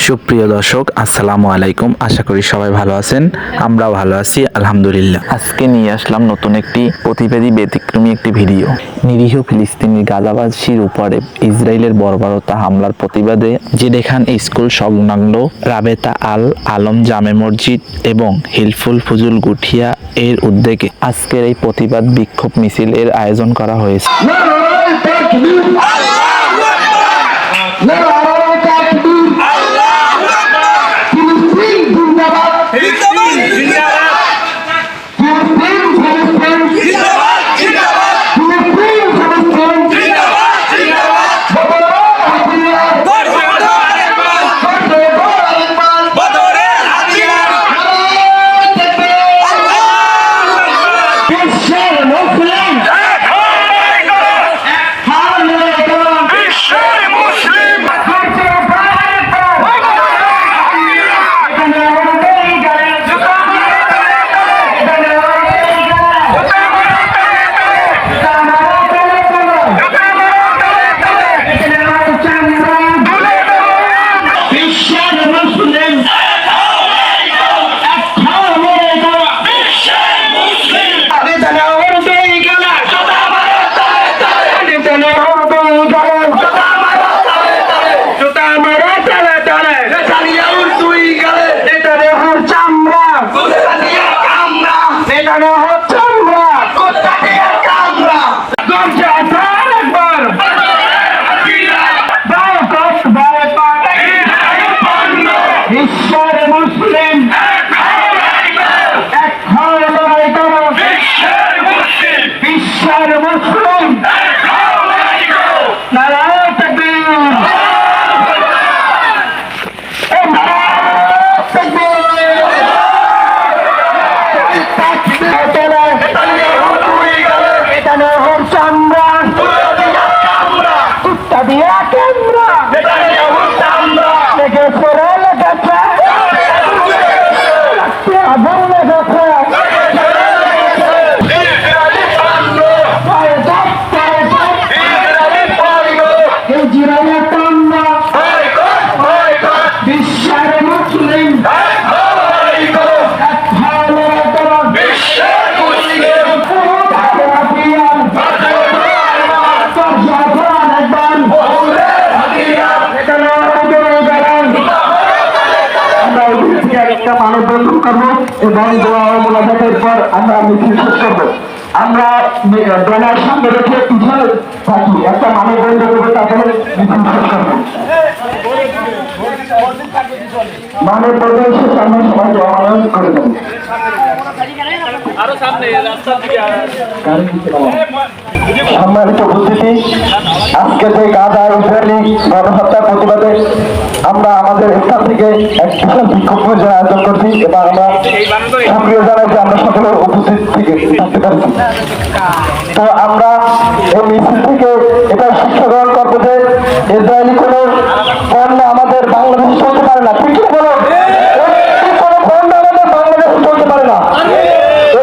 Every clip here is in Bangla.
সুপ্রিয় দর্শক, আসসালামু আলাইকুম। আশা করি সবাই ভালো আছেন, আমরাও ভালো আছি আলহামদুলিল্লাহ। আজকে নিয়ে আসলাম নতুন একটি প্রতিবেদী ব্যতিক্রমী একটি ভিডিও। নিরীহ ফিলিস্তিনি গাজাবাসীর উপরে ইসরায়েলের বর্বরতা হামলার প্রতিবাদে জেদেখান স্কুল সংলগ্ন রাবেতা আল আলম জামে মসজিদ এবং হিলফুল ফুজুল গুঠিয়া এর উদ্যোগে আজকের এই প্রতিবাদ বিক্ষোভ মিছিল এর আয়োজন করা হয়েছে। এবং দোয়া ও মোনাজাতের পর আমরা মিছিল শেষ করব। আমরা ব্যানার সামনে রেখে পিছিয়ে থাকি, একটা মানববন্ধন করবো, তারপরে মিছিল শেষ করবো। মানববন্ধন শেষে আমরা সবাই দোয়া করে দেবো। সম্মানিত উপস্থিতি, আজকে যে গাজা ইসরায়েলি গণহত্যার প্রতিবাদে আমরা আমাদের স্থান থেকে এক বিশাল বিক্ষোভ আয়োজন করছি এবং আমরা সক্রিয় জানাই যে আমরা সকলে উপস্থিত থেকে থাকতে পারছি। তো আমরা এই মিছিল থেকে এটা শিক্ষা গ্রহণ করবো যে ইসরায়েলি কোনো পণ্য আমাদের বাংলাদেশে চলতে পারে না। ঠিক বলো, কোনো পণ্য আমাদের বাংলাদেশে চলতে পারে না।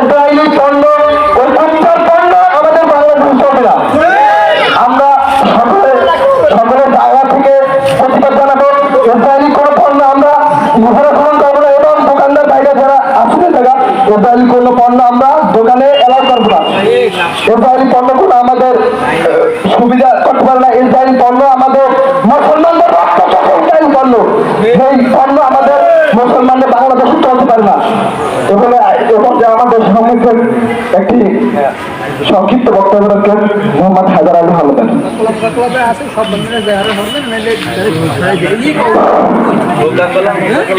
ইসরায়েলি পণ্য, ওই উত্তর পণ্য আমাদের বাংলাদেশে চলবে না। আমরা সকলের জায়গা থেকে প্রতিবাদ জানাবো। ইসরায়েলি কোনো পণ্য আমরা গ্রহণ করবো না এবং দোকানদার বাইরে যারা আসলে জায়গা ইসরায়েলি কোনো পণ্য আমরা দোকানে এলাও করবো না। ইসরায়েলি পণ্যগুলো আমাদের সুবিধা করতে পারে না। ইসরায়েলি পণ্য আমাদের মুসলমানদের রক্ত ইসরায়েলি পণ্য, সেই পণ্য আমাদের মুসলমানদের বাংলাদেশে চলতে পারে না। এবং আমাদের সম্মুখের একটি সংক্ষিপ্ত বক্তব্য রাখেন মোহাম্মদ হায়দার আলী হালদার।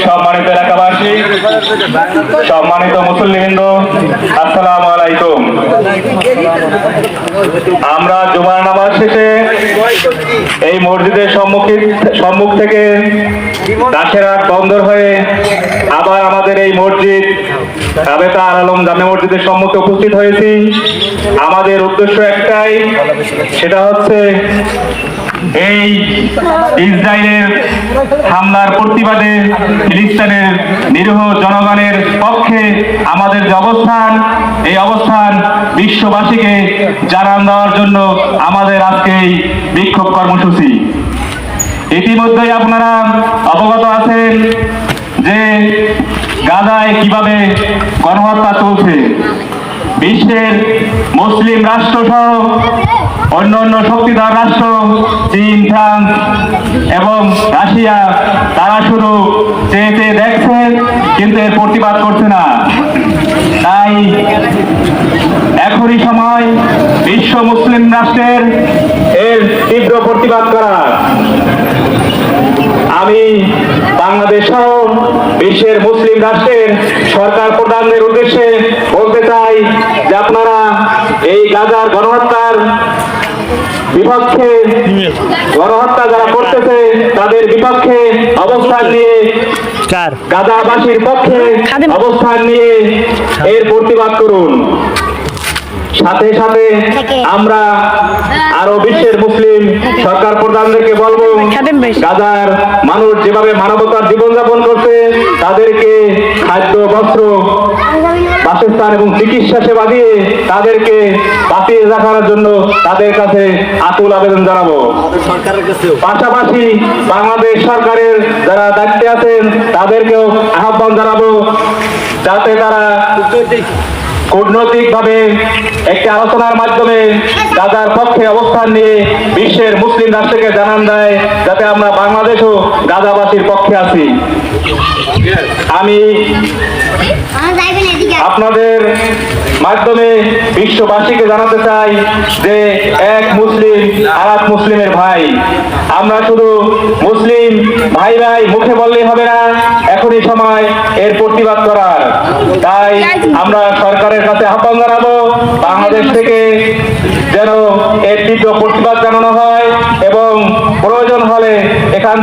সম্মানিত এলাকাবাসী, সম্মানিত মুসল্লিবৃন্দ, আসসালামু আলাইকুম। আমরা জুমার নামাজ শেষে এই মসজিদের সম্মুখ থেকে দাশেরাত বন্দর হয়ে আবার আমাদের এই মসজিদ রাবেতা আল আলম জামে মসজিদের সম্মুখে উপস্থিত হয়েছি। আমাদের উদ্দেশ্য একটাই, সেটা হচ্ছে এই ইসরায়েলের হামলার প্রতিবাদে ফিলিস্তিনের নিরীহ জনগণের পক্ষে আমাদের যে অবস্থান, এই অবস্থান বিশ্ববাসীকে জানান দেওয়ার জন্য আমাদের আজকে এই বিক্ষোভ কর্মসূচি। ইতিমধ্যেই আপনারা অবগত আছেন কিভাবে গণহত্যা চলছে। বিশ্বের মুসলিম রাষ্ট্র সহ অন্যান্য শক্তিধর রাষ্ট্র চীন, ফ্রান্স এবং রাশিয়া তারা শুধু চেয়ে চেয়ে দেখছে, কিন্তু এর প্রতিবাদ করছে না। তাই এখনই সময় বিশ্ব মুসলিম রাষ্ট্রের এর তীব্র প্রতিবাদ করার। আমি বাংলাদেশ সহ বিশ্বের মুসলিম রাষ্ট্রের সরকার প্রধানদের উদ্দেশ্যে বলতে চাই যে আপনারা এই গাজার গণহত্যার বিপক্ষে, গণহত্যা যারা করতেছে তাদের বিপক্ষে অবস্থান নিয়ে, গাজাবাসীর পক্ষে অবস্থান নিয়ে এর প্রতিবাদ করুন। সাথে সাথে আমরা আরো বিশ্বের মুসলিম সরকার প্রধানদেরকে বলবো, গাজার মানুষ যেভাবে মানবতার জীবনযাপন করছে তাদেরকে খাদ্য, বস্ত্র, বাসস্থান এবং চিকিৎসা সেবা দিয়ে তাদেরকে বাঁচিয়ে রাখার জন্য তাদের কাছে আকুল আবেদন জানাবো। পাশাপাশি বাংলাদেশ সরকারের যারা দায়িত্বে আছেন তাদেরকেও আহ্বান জানাবো যাতে তারা কূটনৈতিকভাবে একটি আলোচনার মাধ্যমে গাজার পক্ষে অবস্থান নিয়ে বিশ্বের মুসলিম রাষ্ট্রকে জানান দেয় যাতে আমরা বাংলাদেশও গাজাবাসীর পক্ষে আছি। আমি আপনাদের মাধ্যমে বিশ্ববাসীকে জানাতে চাই যে এক মুসলিম আর এক মুসলিমের ভাই। আমরা শুধু মুসলিম ভাই ভাই মুখে বললেই হবে না, এখনই সময় এর প্রতিবাদ করার। তাই আমরা সরকারের কাছে আহ্বান জানাবো বাংলাদেশ থেকে যেন এর তীব্র প্রতিবাদ জানানো হয় এবং প্রয়োজন হলে এখান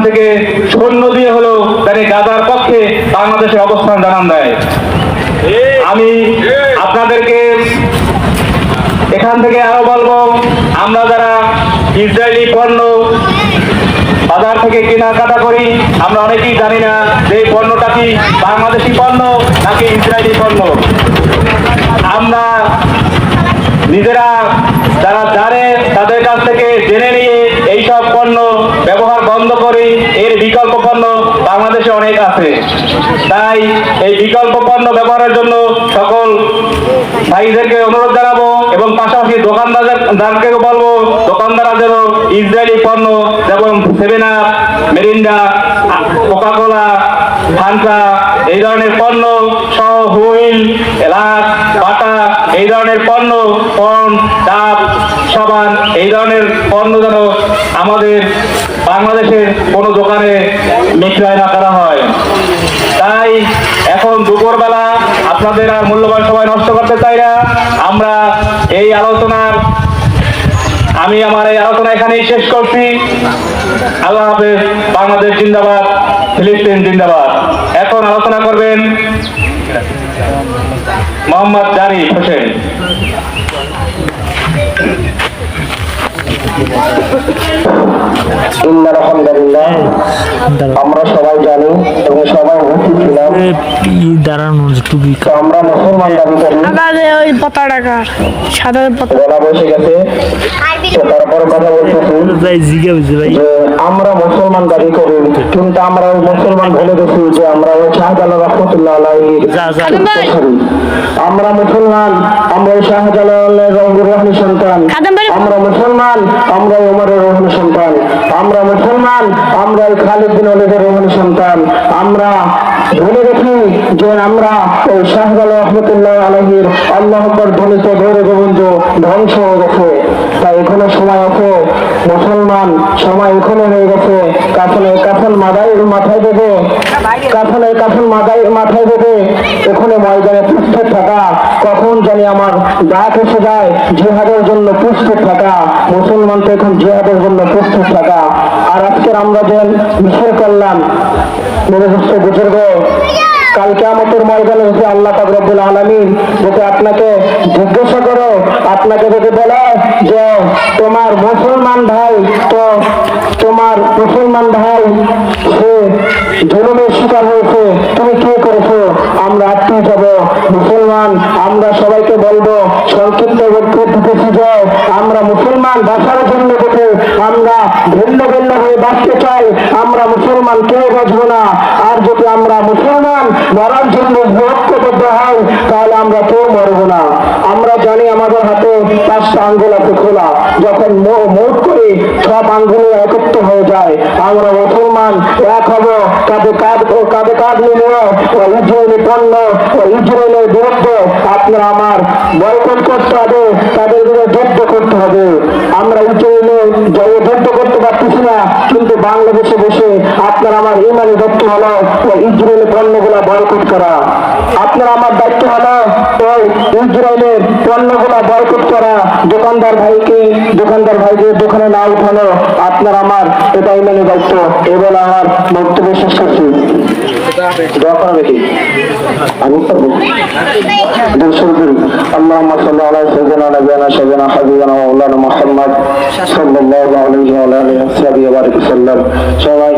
থেকে সৈন্য দিয়ে হলেও তাদের গাজার পক্ষে বাংলাদেশের অবস্থান জানান দেয়। আমি আপনাদেরকে এখান থেকে আরো বলবো, আমরা যারা ইসরায়েলি পণ্য বাজার থেকে কেনাকাটা করি আমরা অনেকেই জানি না যে এই পণ্যটা কি বাংলাদেশি পণ্য নাকি ইসরায়েলি পণ্য। আমরা নিজেরা যারা জানে তাদের কাছ থেকে জেনে নিয়ে এইসব পণ্য ব্যবহার বন্ধ করি। এর বিকল্প পণ্য বাংলাদেশে অনেক আছে। তাই এই বিকল্প পণ্য ব্যবহারের জন্য সকল ভাইদেরকে অনুরোধ জানাবো এবং পাশাপাশি দোকানদারকে বলবো দোকানদাররা যেন ইসরায়েলি পণ্য যেমন 7up, মেরিন্ডা, কোকা-কোলা, ফান্টা এই ধরনের পণ্য সহ হুইল, এলাচ, বাটা এই ধরনের পণ্য, পণ, ডাব, সাবান এই ধরনের পণ্য যেন আমাদের বাংলাদেশের কোনো দোকানে বিক্রয় না করা হয়। তাই এখন দুপুরবেলা আপনাদের আর মূল্যবান সময় নষ্ট করতে চাই না। আমি আমার এই আলোচনা এখানেই শেষ করছি। আল্লাহ হাফেজ। বাংলাদেশ জিন্দাবাদ, ফিলিস্তিন জিন্দাবাদ। এখন আলোচনা করবেন মোহাম্মদ জারি হোসেন। আমরা সবাই জানি এবং সবাই উপস্থিত ছিলাম, আমরা মুসলমান দাবি করি। ওই পতাকা সাদা বলা বসে গেছে, তারপরে কথা বলতেছি যে আমরা মুসলমান দাবি করি, কিন্তু আমরা ওই মুসলমান বলে গেছি যে আমরা ওই শাহজালাল রহমতুল্লাহ আলাইহির উত্তরসূরি। আমরা মুসলমান, আমরা ওই শাহজালালের রঙ্গুর রহমানের সন্তান। আমরা মুসলমান, আমরা ওমরের রহমানের সন্তান। আমরা মুসলমান, আমরা ওই খালিদ বিন ওয়ালিদের রহমানের সন্তান। আমরা বলে গেছি যে আমরা ওই শাহজালাল রহমতুল্লাহ আলাইহির আল্লাহু আকবার ধ্বনিত ধরে গোবিন্দ ধ্বংস হয়ে গেছে। তাই এখনো সময় আছে, মুসলমান সময় এখনো হয়ে গেছে। কাফন মাথায় দেবে, কাফন মাথায় দেবে, এখানে ময়দানে প্রস্তুত থাকা। কখন জানি আমার ডাক এসে যায় জিহাদের জন্য প্রস্তুত থাকা। মুসলমান তো এখন জিহাদের জন্য প্রস্তুত থাকা। আর আজকের আমরা যে মিছিল করলাম, নিরবস্থ বুজুর্গ, কাল কিয়ামতের ময়দানে যদি আল্লাহ পাক রব্বুল আলামিন যদি আপনাকে জিজ্ঞাসা করো, আপনাকে যদি বলে যে তোমার মুসলমান ভাই সে জুলুমের শিকার হয়েছে, তুমি কি করেছো? আমরা আটকে যাব মুসলমান। আমরা সবাইকে বলবো, সংক্ষিপ্ত দিতেছি যে আমরা মুসলমান ভাষার জন্য দেখে আমরা ভিন্ন ভিন্ন হয়ে বাঁচতে চাই, আমরা মুসলমান কেউ বাঁচবো না। আর যদি আমরা মুসলমান মরার জন্য ঐক্যবদ্ধ হই, তাহলে আমরা কেউ মরবো না। আমরা জানি আমাদের হাতে 5টা আঙ্গুল আছে খোলা, যখন মুখ করে সব আঙ্গুল একত্র হয়ে যায়, আমরা মুসলমান এক হব, কাঁধে কাঁধ মিলিয়ে ইসরায়েলি পণ্য ও ইসরায়েলের বিরুদ্ধে আপনার আমার বয়কট করতে হবে, তাদের বিরুদ্ধে যুদ্ধ করতে হবে। আমরা ইসরায়েলে যুদ্ধ করতে পারতেছি না, কিন্তু বাংলাদেশে বসে আপনার আমার ইমানি দায়িত্ব হলো ওই ইসরায়েলি পণ্যগুলা বয়কট করা। আপনার আমার দায়িত্ব হলো ওই ইসরায়েলের পণ্যগুলা বয়কট করা। দোকানদার ভাইকে দোকানে না উঠানো আপনার আমার এটা ইমানি দায়িত্ব। এই বলে আমার বক্তব্য শেষ করছি। اللهم صل على سيدنا نبينا شيخنا حبيبنا مولانا محمد صلى الله عليه وعلى اله وصحبه وسلم. সবাই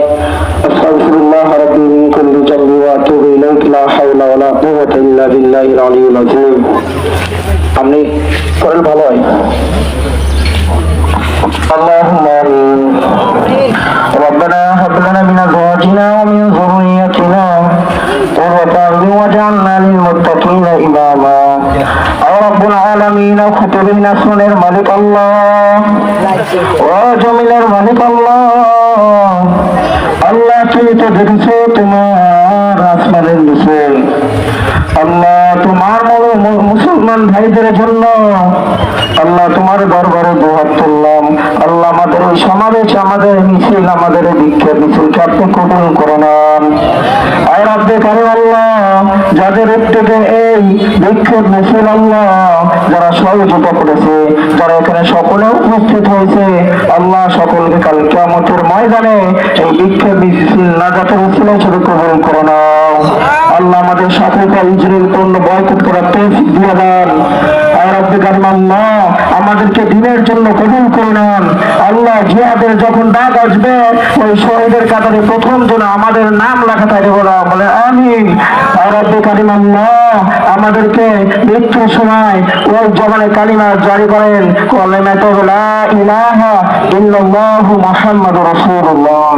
আস্তাগফিরুল্লাহ রাব্বি মিন কুল্লি জামবি ওয়া আতুবু ইলাইহি লা হাওলা ওয়া লা কুওয়াতা ইল্লা বিল্লাহিল আলিয়্যিল আযীম। আপনি করেন ভালো হয়। اللهم آمين. ربنا هب لنا من ازواجنا ومن ذريتنا قرة أعين واجعلنا للمتقين إماما. أو رب العالمين كتبين سنر ملك الله وجميل ملك الله আল্লাহ তুমি তো দেখেছো তোমার আসমানের নিচে আল্লাহ তোমার মুসলমান ভাইদের জন্য আল্লাহ তোমার দরবারে দুহাত তুললাম। আল্লাহ আমাদের এই সমাবেশ, আমাদের মিছিল, আমাদের বিক্ষোভ মিছিলকে আপনি কবুল করে নেন। আর আপনি কারণ আল্লাহ যাদের থেকে এই বিক্ষোভ মিছিল আল্লাহ যারা সহযোগিতা করেছে, যারা এখানে সকলে উপস্থিত হয়েছে আল্লাহ সকলকে কাল কিয়ামতের ময়দানে এই বিক্ষোভ মিছিল নাজাতের উসিলা হিসেবে কবুল করে নাও। আল্লাহ আমাদের সকলকে ইসরায়েল পণ্য বয়কট করার তৌফিক দিয়ে দেন। আর রব্বে কারীম আল্লাহ আমাদেরকে দিনের জন্য কবুল করে নেন। আল্লাহ জিহাদের যখন ডাক আসবে ওই শহীদের কাতারে প্রথম জন আমাদের নাম লেখা থাকে বলে আমিন। আর রব্বে কারীম আল্লাহ আমাদেরকে মৃত্যুর সময় ওই জবানে কালিমা জারি করেন, কালিমায়ে লা ইলাহা ইল্লাল্লাহু মুহাম্মাদুর রাসূলুল্লাহ।